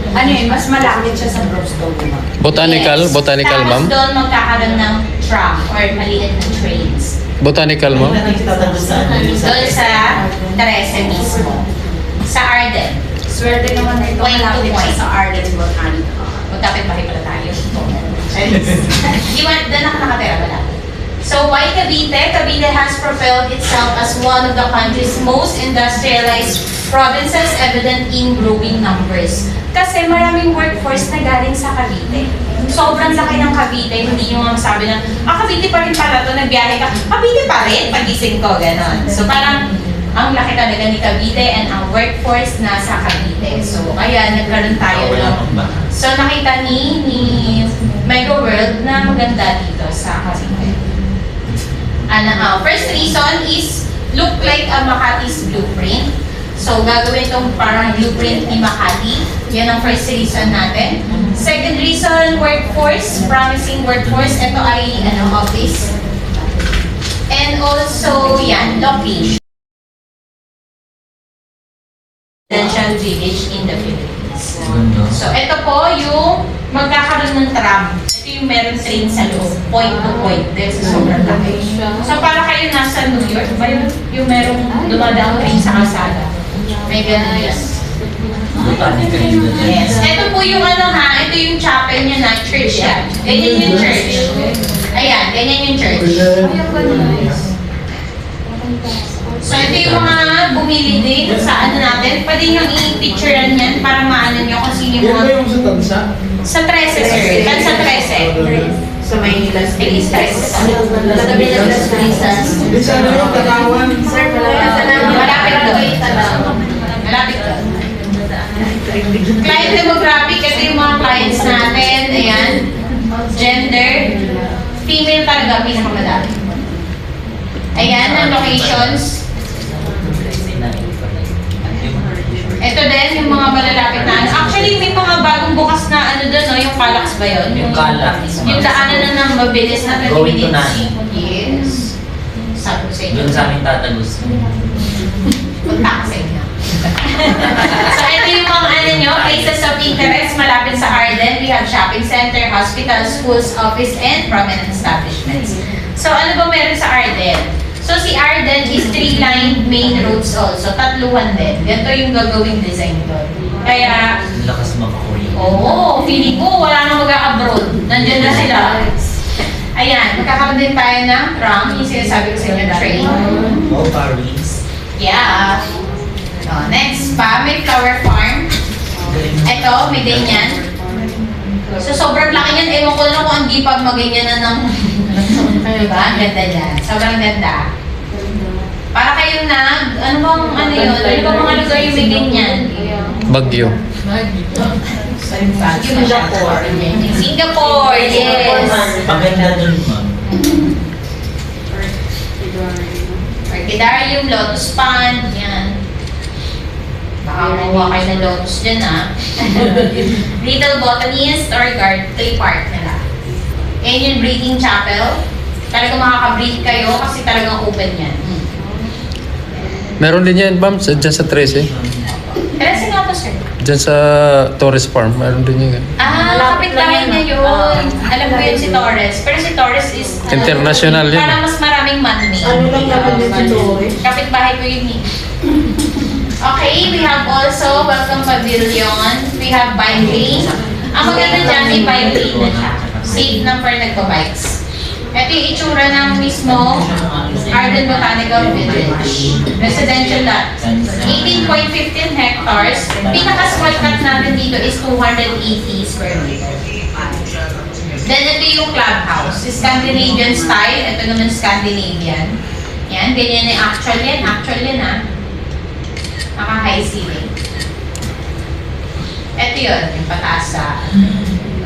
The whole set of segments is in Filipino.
Ano yun, mas malapit siya sa Brooksville. Botanical, Yes. botanical, Tapos ma'am. doon magkakaroon ng tram or maliit na trains. Botanical, ma'am. Doon sa Teresa mismo. Sa Arden. Swerte naman na ito, Point to malapit siya point. sa Arden Botanical. Magkapit-bahay pala tayo. Di ba, doon ako nakatira pala. So, why Cavite? Cavite has propelled itself as one of the country's most industrialized provinces, evident in growing numbers. Kasi maraming workforce na galing sa Cavite. Sobrang laki ng Cavite, hindi yung masabi na, Cavite pa rin pala to, nagbiyahe ka, Cavite pa rin, pagising ko, gano'n. So, parang, ang laki talaga ni Cavite and ang workforce nasa Cavite. So, kaya nagkaroon tayo ng... So, nakita ni Mega World na maganda dito sa Cavite. First reason is look like a Makati's blueprint. So, gagawin itong parang blueprint ni Makati. Yan ang first reason natin. Second reason, workforce, promising workforce. Ito ay office. And also, yan, location. Residential village in the Philippines. So, ito po yung magkakaroon ng tram. Ito yung meron train sa loob, point to point. Dahil sa sobrang laki. So, para kayo nasa New York, ba yun? Yung merong dumadaang train sa kalsada. May ganun yan. Yes. Ito po yung ito yung chapel niya na church yan. Ganyan yung church. Ayan, ganyan yung church. So, ito yung mga bumili din sa natin. Pwede nyo i-picturean yan para maano nyo kung sino yung mga... Yan ba yung sa tansa? Sa 13, sir. Tansa 13. Sa Maynila. Elis 13. Katabi ng Las Brisas. Hindi sana yung Tanawan. Sir, malapit Malapit doon. Malapit doon. Client demographic, ito yung mga clients natin. Ayan. Gender. Female talaga, pinakamadami. Ayan, ang locations. Ito din, yung mga malalapit na Actually, may mga bagong bukas na doon, no? Yung Calax ba yun? Yung Calax. Yung daanan na ng mabilis na 30 Going to minutes. Nani. Yes. Sabi ko sa inyo. Doon sa aming tatagos. Punta ka sa inyo. So, ito yung mga nyo, places of interest malapit sa Arden. We have shopping center, hospital, schools, office, and prominent establishments. So, ano ba meron sa Arden? So, si Arden is 3-line main roads also. Tatluhan din. Ganito yung gagawing design doon. Kaya, Ang lakas mag-Korean. oo, feeling ko wala nang mag-abroad. Nandiyan na sila. Ayan, magkakaroon din tayo ng tram. Yung sinasabi ko sa inyo, train. Oh, Paris. Yeah. Next pa, may flower farm. Ito, may ganyan. So, sobrang laki niyan. Ewan ko na kung hindi pa maganyan na ng... diba? Ang ganda dyan. Sobrang ganda. Para kayo ano bang yun? Ano bang mga lugar yung may ganyan? Bagyo. Singapore. Singapore, yes. Maganda dun, ma'am. Orchidarium, Lotus Pond, yan. Baka makuha kayo ng lotus dyan, Little Botanist or Tree Park nila. Yan yung breathing chapel. Talagang makaka-breathe kayo kasi talagang open yan. Meron din yan, ma'am, dyan sa 13. Kasi nga to, sir. Dyan sa Torres Farm, meron din yan. Kapit-bahay niya yun. Alam ko yun si Torres. Pero si Torres is... International yun. Parang mas maraming man-made. Ano lang naman din si Torres? Kapit-bahay ko yun Okay, we have also Welcome Pavilion. We have bike lane. Ang maganda dyan, may bike lane na siya. Safe na for nagpa-bikes. Ito yung itsura ng mismo Arden Botanical Village. Residential lot. 18.15 hectares. Pinaka-small cut natin dito is 280 square meters. Then ito yung clubhouse. Scandinavian style. Ito naman Scandinavian. Yan, ganyan yung actual yan. Actual yan Naka-high ceiling. Ito yun, yung pataas sa...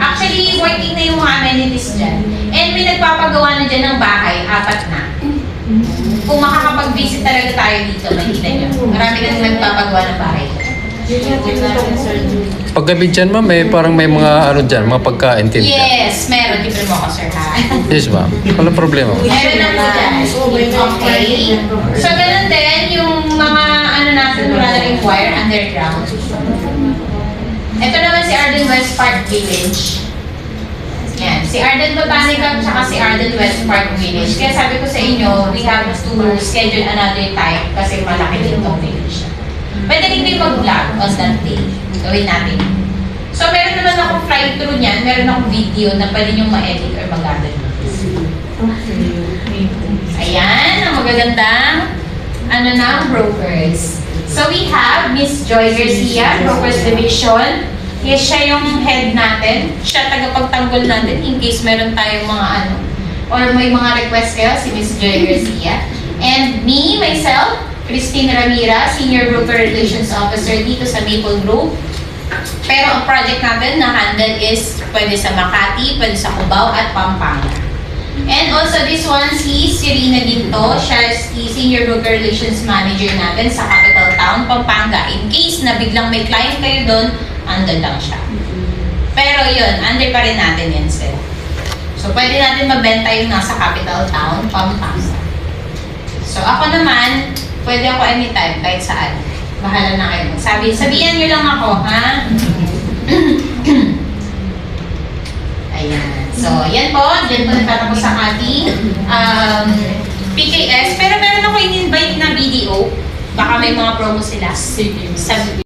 Actually, working na yung mga amenities dyan. And may nagpapagawa na dyan ng bahay, 4 na. Kung makakapag-visit talaga tayo dito, makikita nyo. Marami na nagpapagawa ng bahay. Paggabi dyan, ma'am, parang may mga dyan, mga pagkain, tinta. Yes, meron. Libre mo ako, sir, ha? Yes, ma'am. Walang problema. Meron na po dyan. Okay. So, ganun din, yung mga natin, wala na rin wire underground. Ito naman si Arden West Park Village. Yan. Si Arden Botanical tsaka si Arden West Park Village. Kaya sabi ko sa inyo, we have to schedule another time kasi malaki din itong village. Pwede rin kayo mag-vlog on that day. Gawin natin. So, meron naman akong fly-through niyan. Meron akong video na pwede nyo ma-edit or mag-gather. Ayan, ang magagandang brokers. So, we have Miss Joy Garcia, Brokers Division. Yes, siya yung head natin. Siya tagapagtanggol natin in case meron tayong mga or may mga request kayo, si Miss Joy Garcia. And me, myself, Christine Ramira, Senior Broker Relations Officer dito sa Maple Group. Pero ang project natin na handle is pwede sa Makati, pwede sa Cubao at Pampanga. And also this one, si Serena Ginto. Siya is the Senior Broker Relations Manager natin sa Capital Town, Pampanga. In case na biglang may client kayo doon, andun lang siya. Pero yun, under pa rin natin yan sila. So, pwede natin mabenta yung nasa Capital Town, Pampanga. So, ako naman, pwede ako anytime, kahit saan. Bahala na kayo. Sabihan nyo lang ako, ha? Ayan. So, yan po. Diyan po nagtatapos sa ating PKS. Pero meron ako in-invite na BDO. Baka may mga promo sila. Sa